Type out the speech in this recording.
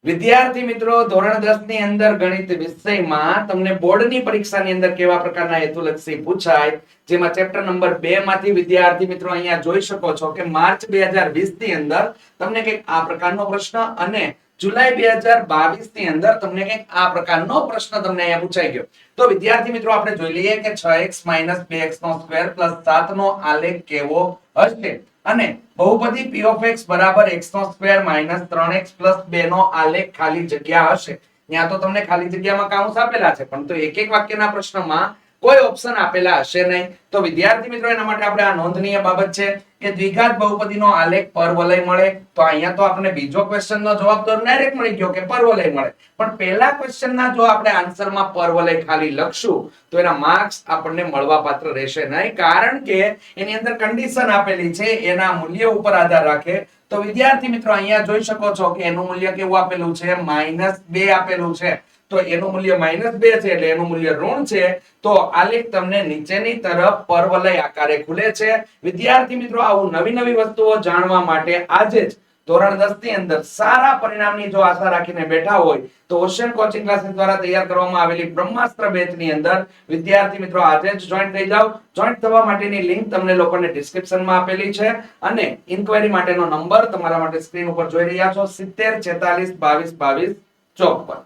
વિદ્યાર્થી મિત્રો, ધોરણ 10 ની અંદર ગણિત વિષયમાં તમને બોર્ડની પરીક્ષાની અંદર કેવા પ્રકારના હેતુલક્ષી પૂછાય, જેમાં ચેપ્ટર નંબર 2 માંથી વિદ્યાર્થી મિત્રો અહીંયા જોઈ શકો છો કે માર્ચ 2020 ની અંદર તમને કંઈક આ પ્રકારનો પ્રશ્ન અને જુલાઈ 2022 ની અંદર તમને કંઈક આ પ્રકારનો પ્રશ્ન તમને અહીંયા પૂછાઈ ગયો. તો વિદ્યાર્થી મિત્રો આપણે જોઈ લઈએ કે 6x - 2x નો સ્ક્વેર + 7 નો આલેખ કેવો હશે અને બહુપદી p of x બરાબર x નો સ્ક્વેર - 3x + 2 નો આલેખ ખાલી જગ્યા હશે. ત્યાં તો તમને ખાલી જગ્યામાં કૌંસ આપેલા છે, પણ તો એક એક વાક્યના પ્રશ્નમાં કોઈ ઓપ્શન આપેલા હશે નહીં. તો વિદ્યાર્થી મિત્રો એના માટે આપણે આ નોંધનીય બાબત છે કે દ્વિઘાત બહુપદીનો આલેખ પરવલય મળે. તો અહીંયા તો આપણે બીજો ક્વેશ્ચનનો જવાબ તો ડાયરેક્ટ મળી ગયો કે પરવલય મળે, પણ પહેલા ક્વેશ્ચનના જો આપણે આન્સરમાં પરવલય ખાલી લખશું તો એના માર્ક્સ આપણને મળવા પાત્ર રહેશે નહીં, કારણ કે એની અંદર કન્ડિશન આપેલી છે, એના મૂલ્ય ઉપર આધાર રાખે. તો વિદ્યાર્થી મિત્રો અહીંયા જોઈ શકો છો કે એનું મૂલ્ય કેવું આપેલું છે, -2 આપેલું છે. તો એનું મૂલ્ય -2 છે એટલે એનું મૂલ્ય ઋણ છે. તો આલેખ તમને નીચેની તરફ પરવલય આકારે ખુલે છે. વિદ્યાર્થી મિત્રો, આવું નવી નવી વસ્તુઓ જાણવા માટે આજે જ ધોરણ 10 ની અંદર સારા પરિણામની જો આશા રાખીને બેઠા હોય તો ઓશિયન કોચિંગ ક્લાસીસ દ્વારા તૈયાર કરવામાં આવેલી બ્રહ્માસ્ત્ર બેચ ની અંદર વિદ્યાર્થી મિત્રો આજે જ જોઈન થઈ જાઓ. જોઈન થવા માટેની લિંક તમને લોકોને ડિસ્ક્રિપ્શનમાં આપેલી છે અને ઇન્ક્વાયરી માટેનો નંબર તમારા માટે સ્ક્રીન ઉપર જોઈ રહ્યા છો 70 46 22 22 54.